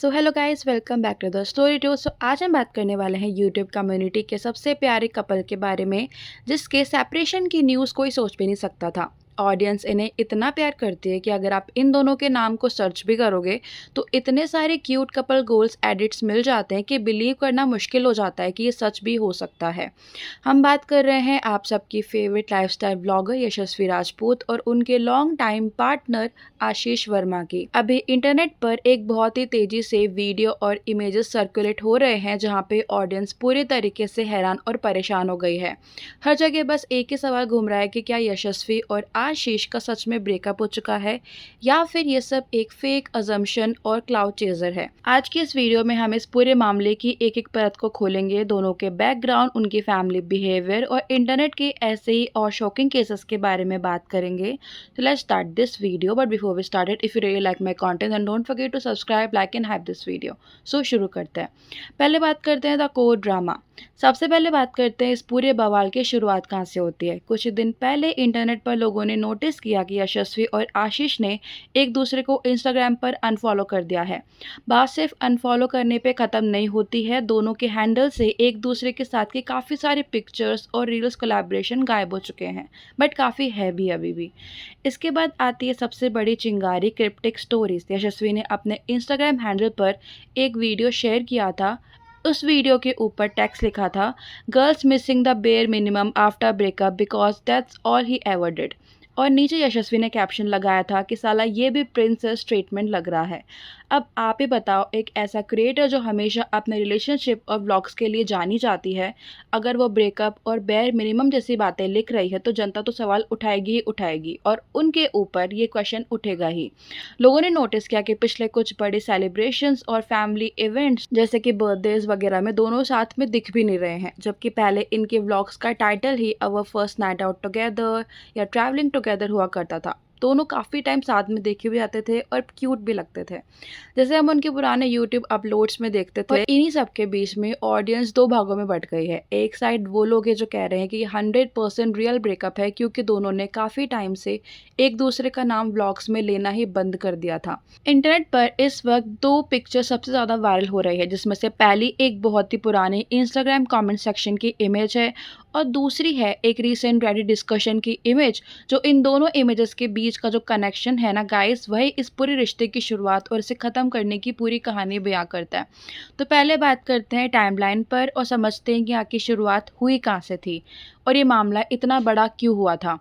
So hello guys, welcome back to the story two. आज हम बात करने वाले हैं यूट्यूब कम्युनिटी के सबसे प्यारे कपल के बारे में, जिसके सेपरेशन की न्यूज़ कोई सोच भी नहीं सकता था। ऑडियंस इन्हें इतना प्यार करती है कि अगर आप इन दोनों के नाम को सर्च भी करोगे तो इतने सारे क्यूट कपल गोल्स एडिट्स मिल जाते हैं कि बिलीव करना मुश्किल हो जाता है कि ये सच भी हो सकता है। हम बात कर रहे हैं आप सबकी फेवरेट लाइफस्टाइल ब्लॉगर यशस्वी राजपूत और उनके लॉन्ग टाइम पार्टनर आशीष वर्मा की। अभी इंटरनेट पर एक बहुत ही तेजी से वीडियो और इमेजेस सर्कुलेट हो रहे हैं जहां पे ऑडियंस पूरी तरीके से हैरान और परेशान हो गई है। हर जगह बस एक ही सवाल घूम रहा है कि क्या यशस्वी और आशीष का सच में ब्रेकअप हो चुका है या फिर ये सब एक फेक अजम्पशन और क्लाउड चेजर है। आज की इस वीडियो में हम इस पूरे मामले की एक एक परत को खोलेंगे, दोनों के बैकग्राउंड, उनकी फैमिली बिहेवियर और इंटरनेट के ऐसे ही और शॉकिंग केसेस के बारे में बात करेंगे। So let's start this video, but before we start it, if you really like my content then don't forget to subscribe, like and hype this video. So शुरू करते हैं। पहले बात करते हैं द कोर ड्रामा। सबसे पहले बात करते हैं इस पूरे बवाल की शुरुआत कहाँ से होती है। कुछ दिन पहले इंटरनेट पर लोगों ने नोटिस किया कि यशस्वी और आशीष ने एक दूसरे को इंस्टाग्राम पर अनफॉलो कर दिया है। बात सिर्फ अनफॉलो करने पे ख़त्म नहीं होती है, दोनों के हैंडल से एक दूसरे के साथ के काफ़ी सारे पिक्चर्स और रील्स कोलैबोरेशन गायब हो चुके हैं, बट काफ़ी है भी अभी भी। इसके बाद आती है सबसे बड़ी चिंगारी, क्रिप्टिक स्टोरीज। यशस्वी ने अपने इंस्टाग्राम हैंडल पर एक वीडियो शेयर किया था। उस वीडियो के ऊपर टेक्स्ट लिखा था, girls missing the bare minimum after breakup because that's all he ever did. और नीचे यशस्वी ने कैप्शन लगाया था कि साला ये भी प्रिंसेस ट्रीटमेंट लग रहा है। अब आप ही बताओ, एक ऐसा क्रिएटर जो हमेशा अपने रिलेशनशिप और व्लॉग्स के लिए जानी जाती है, अगर वो ब्रेकअप और बेयर मिनिमम जैसी बातें लिख रही है तो जनता तो सवाल उठाएगी ही उठाएगी और उनके ऊपर ये क्वेश्चन उठेगा ही। लोगों ने नोटिस किया कि पिछले कुछ बड़े सेलिब्रेशंस और फैमिली इवेंट्स जैसे कि बर्थडेज वगैरह में दोनों साथ में दिख भी नहीं रहे हैं, जबकि पहले इनके व्लॉग्स का title he our first night out together या ट्रैवलिंग टुगेदर हुआ करता था। दोनों काफ़ी टाइम साथ में देखे भी जाते थे और क्यूट भी लगते थे, जैसे हम उनके पुराने यूट्यूब अपलोड्स में देखते थे। और इन्हीं सब के बीच में ऑडियंस दो भागों में बट गई है। एक साइड वो लोग हैं जो कह रहे हैं कि ये 100% रियल ब्रेकअप है, क्योंकि दोनों ने काफ़ी टाइम से एक दूसरे का नाम व्लॉग्स में लेना ही बंद कर दिया था। इंटरनेट पर इस वक्त दो पिक्चर सबसे ज़्यादा वायरल हो रही है, जिसमें से पहली एक बहुत ही पुरानी इंस्टाग्राम कॉमेंट सेक्शन की इमेज है और दूसरी है एक रीसेंट रेडिट डिस्कशन की इमेज। जो इन दोनों इमेजेस के बीच का जो कनेक्शन है ना गाइस, वही इस पूरे रिश्ते की शुरुआत और इसे ख़त्म करने की पूरी कहानी बयां करता है। तो पहले बात करते हैं टाइमलाइन पर और समझते हैं कि आखिर शुरुआत हुई कहाँ से थी और ये मामला इतना बड़ा क्यों हुआ था।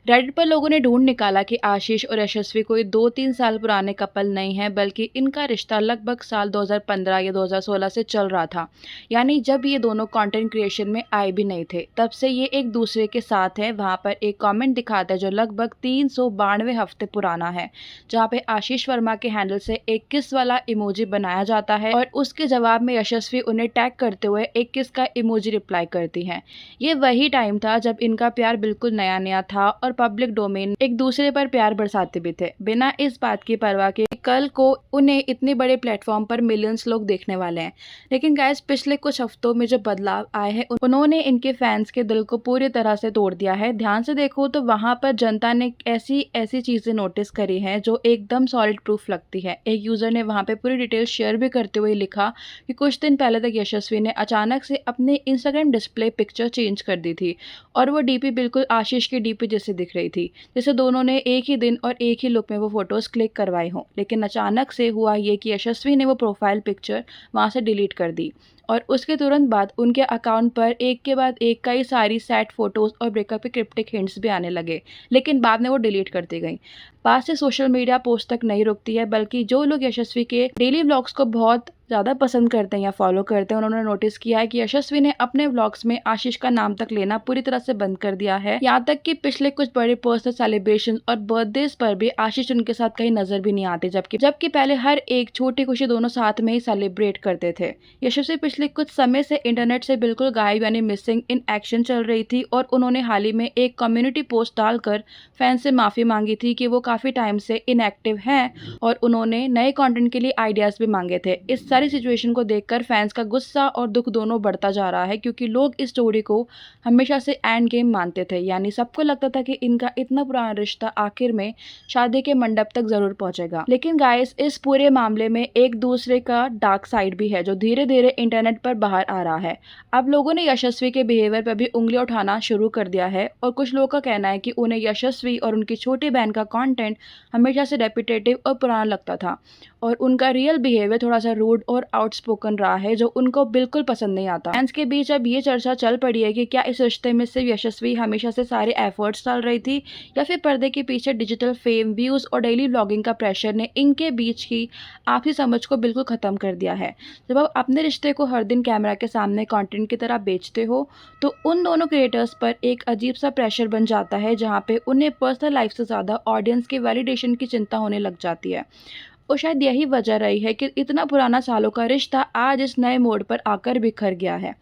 रेडिट पर लोगों ने ढूंढ निकाला कि आशीष और यशस्वी कोई 2-3 साल पुराने कपल नहीं है, बल्कि इनका रिश्ता लगभग साल 2015 या 2016 से चल रहा था। यानी जब ये दोनों कंटेंट क्रिएशन में आए भी नहीं थे, तब से ये एक दूसरे के साथ हैं। वहाँ पर एक कमेंट दिखाता है जो लगभग 392 हफ्ते पुराना है, जहाँ पे आशीष वर्मा के हैंडल से एक किस वाला इमोजी बनाया जाता है और उसके जवाब में यशस्वी उन्हें टैग करते हुए एक किस का इमोजी रिप्लाई करती हैं। ये वही टाइम था जब इनका प्यार बिल्कुल नया नया था और पब्लिक डोमेन एक दूसरे पर प्यार बरसाते भी थे, बिना इस बात की परवाह के कल को उन्हें इतने बड़े प्लेटफॉर्म पर मिलियंस लोग देखने वाले हैं। लेकिन गाइस, पिछले कुछ हफ्तों में जो बदलाव आए हैं उन्होंने इनके फैंस के दिल को पूरी तरह से तोड़ दिया है। ध्यान से देखो तो वहां पर जनता ने ऐसी ऐसी चीजें नोटिस करी हैं जो एकदम सॉलिड प्रूफ लगती है। एक यूजर ने वहां पे पूरी डिटेल शेयर भी करते हुए लिखा कि कुछ दिन पहले तक यशस्वी ने अचानक से अपने इंस्टाग्राम डिस्प्ले पिक्चर चेंज कर दी थी और वो डीपी बिल्कुल आशीष की डीपी जैसे दिख रही थी, जैसे दोनों ने एक ही दिन और एक ही लुक में वो फोटोज क्लिक करवाई हों। लेकिन अचानक से हुआ ये कि यशस्वी ने वो प्रोफाइल पिक्चर वहाँ से डिलीट कर दी और उसके तुरंत बाद उनके अकाउंट पर एक के बाद एक कई सारी सैड फोटोज और ब्रेकअप के क्रिप्टिक हिंट्स भी आने लगे, लेकिन बाद में वो डिलीट करती गई। बात से सोशल मीडिया पोस्ट तक नहीं रुकती है, बल्कि जो लोग यशस्वी के डेली व्लॉग्स को बहुत ज़्यादा पसंद करते हैं या फॉलो करते हैं, उन्होंने नोटिस किया है कि यशस्वी ने अपने व्लॉग्स में आशीष का नाम तक लेना पूरी तरह से बंद कर दिया है। यहाँ तक कि पिछले कुछ बड़े पर्सनल सेलिब्रेशन और बर्थडेज पर भी आशीष उनके साथ कहीं नजर भी नहीं आते, जबकि पहले हर एक छोटी खुशी दोनों साथ में ही सेलिब्रेट करते थे। यशस्वी पिछले पिछले कुछ समय से इंटरनेट से बिल्कुल गायब यानी मिसिंग इन एक्शन चल रही थी और उन्होंने हाल ही में एक कम्युनिटी पोस्ट डालकर फैंस से माफ़ी मांगी थी कि वो काफ़ी टाइम से इनएक्टिव हैं और उन्होंने नए कंटेंट के लिए आइडियाज़ भी मांगे थे। इस सारी सिचुएशन को देखकर फैंस का गुस्सा और दुख दोनों बढ़ता जा रहा है, क्योंकि लोग इस स्टोरी को हमेशा से एंड गेम मानते थे, यानी सबको लगता था कि इनका इतना पुराना रिश्ता आखिर में शादी के मंडप तक ज़रूर पहुंचेगा। लेकिन गाइस, इस पूरे मामले में एक दूसरे का डार्क साइड भी है जो धीरे धीरे इंटरनेट पर बाहर आ रहा है। अब लोगों ने यशस्वी के बिहेवियर पर भी उंगलियां उठाना शुरू कर दिया है और कुछ लोगों का कहना है कि उन्हें यशस्वी और उनकी छोटी बहन का कंटेंट हमेशा से रेपिटेटिव और पुराना लगता था और उनका रियल बिहेवियर थोड़ा सा रूड और आउटस्पोकन रहा है जो उनको बिल्कुल पसंद नहीं आता। फैंस के बीच अब ये चर्चा चल पड़ी है कि क्या इस रिश्ते में सिर्फ यशस्वी हमेशा से सारे एफर्ट्स डाल रही थी या फिर पर्दे के पीछे डिजिटल फेम, व्यूज़ और डेली व्लॉगिंग का प्रेशर ने इनके बीच की आपसी समझ को बिल्कुल ख़त्म कर दिया है। जब आप अपने रिश्ते को हर दिन कैमरा के सामने कंटेंट की तरह बेचते हो तो उन दोनों क्रिएटर्स पर एक अजीब सा प्रेशर बन जाता है, जहाँ पे उन्हें पर्सनल लाइफ से ज़्यादा ऑडियंस के वैलिडेशन की चिंता होने लग जाती है। और शायद यही वजह रही है कि इतना पुराना सालों का रिश्ता आज इस नए मोड़ पर आकर बिखर गया है।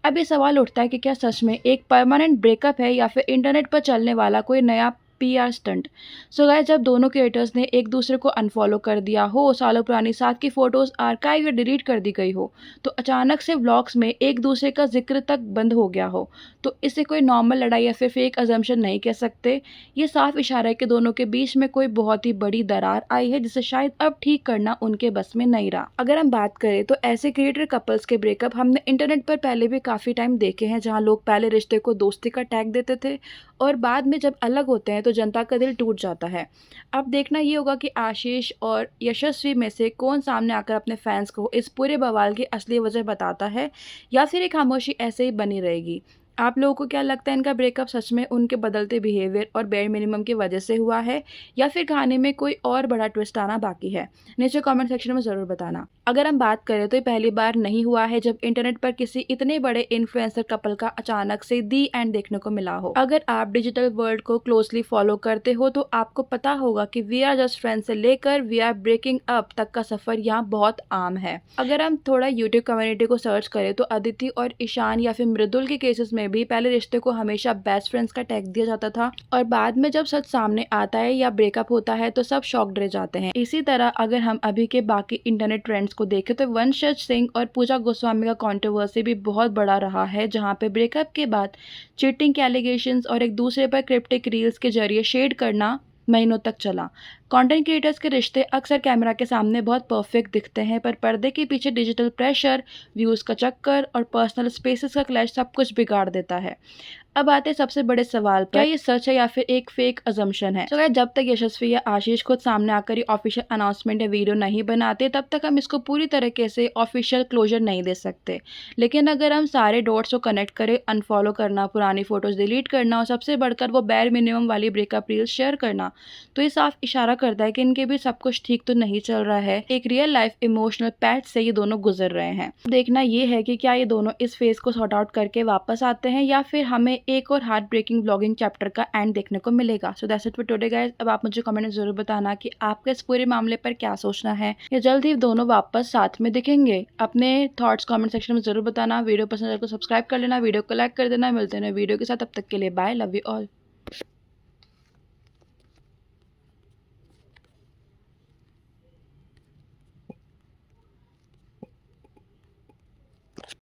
अब ये सवाल उठता है कि क्या सच में एक परमानेंट ब्रेकअप है या फिर इंटरनेट पर चलने वाला कोई नया पीआर स्टंट। सो गाइस, जब दोनों क्रिएटर्स ने एक दूसरे को अनफॉलो कर दिया हो, सालों पुरानी साथ की फोटोज आर्काइव या डिलीट कर दी गई हो, तो अचानक से व्लॉग्स में एक दूसरे का जिक्र तक बंद हो गया हो, तो इसे कोई नॉर्मल लड़ाई या फिर फेक अजम्पशन नहीं कह सकते। ये साफ इशारा है कि दोनों के बीच में कोई बहुत ही बड़ी दरार आई है जिसे शायद अब ठीक करना उनके बस में नहीं रहा। अगर हम बात करें तो ऐसे क्रिएटर कपल्स के ब्रेकअप हमने इंटरनेट पर पहले भी काफ़ी टाइम देखे हैं, जहाँ लोग पहले रिश्ते को दोस्ती का टैग देते थे और बाद में जब अलग होते हैं तो जनता का दिल टूट जाता है। अब देखना ये होगा कि आशीष और यशस्वी में से कौन सामने आकर अपने फैंस को इस पूरे बवाल की असली वजह बताता है या फिर एक खामोशी ऐसे ही बनी रहेगी। आप लोगों को क्या लगता है, इनका ब्रेकअप सच में उनके बदलते बिहेवियर और बेयर मिनिमम की वजह से हुआ है या फिर कहानी में कोई और बड़ा ट्विस्ट आना बाकी है? नीचे कमेंट सेक्शन में ज़रूर बताना। अगर हम बात करें तो ये पहली बार नहीं हुआ है जब इंटरनेट पर किसी इतने बड़े इन्फ्लुएंसर कपल का अचानक से दी एंड देखने को मिला हो। अगर आप डिजिटल वर्ल्ड को क्लोजली फॉलो करते हो तो आपको पता होगा कि वी आर जस्ट फ्रेंड्स से लेकर वी आर ब्रेकिंग अप तक का सफर यहाँ बहुत आम है। अगर हम थोड़ा यूट्यूब कम्युनिटी को सर्च करें तो अदिति और ईशान या फिर मृदुल के केसेस में भी पहले रिश्ते को हमेशा बेस्ट फ्रेंड्स का टैग दिया जाता था और बाद में जब सच सामने आता है या ब्रेकअप होता है तो सब शॉक्ड रह जाते हैं। इसी तरह अगर हम अभी के बाकी इंटरनेट ट्रेंड्स को देखें तो वंशज सिंह और पूजा गोस्वामी का कंट्रोवर्सी भी बहुत बड़ा रहा है, जहां पे ब्रेकअप के बाद चीटिंग के एलिगेशंस और एक दूसरे पर क्रिप्टिक रील्स के जरिए शेड करना महीनों तक चला। कंटेंट क्रिएटर्स के रिश्ते अक्सर कैमरा के सामने बहुत परफेक्ट दिखते हैं, पर पर्दे के पीछे डिजिटल प्रेशर, व्यूज़ का चक्कर और पर्सनल स्पेसेस का क्लैश सब कुछ बिगाड़ देता है। अब आते हैं सबसे बड़े सवाल पर, क्या ये सच है या फिर एक फेक अजम्पशन है? तो गाइस, जब तक यशस्वी या आशीष खुद सामने आकर ये ऑफिशियल अनाउंसमेंट या वीडियो नहीं बनाते तब तक हम इसको पूरी तरीके से ऑफिशियल क्लोजर नहीं दे सकते। लेकिन अगर हम सारे डॉट्स को कनेक्ट करें, अनफॉलो करना, पुरानी फोटोज डिलीट करना और सबसे बढ़कर वो बेयर मिनिमम वाली ब्रेकअप रील्स शेयर करना, तो ये साफ इशारा करता है कि इनके भी सब कुछ ठीक तो नहीं चल रहा है। एक रियल लाइफ इमोशनल पैच से ये दोनों गुजर रहे हैं। देखना ये है कि क्या ये दोनों इस फेज को सॉर्ट आउट करके वापस आते हैं या फिर हमें एक और हार्ट ब्रेकिंग ब्लॉगिंग चैप्टर का एंड देखने को मिलेगा। So that's it for today guys. अब आप मुझे कमेंट में जरूर बताना कि आपका इस पूरे मामले पर क्या सोचना है, या जल्द ही दोनों वापस साथ में दिखेंगे। अपने थॉट्स कमेंट सेक्शन में जरूर बताना। वीडियो पसंद आए तो सब्सक्राइब कर लेना, वीडियो को लाइक कर देना। मिलते हैं वीडियो के साथ, तब तक के लिए बाय, लव यू ऑल।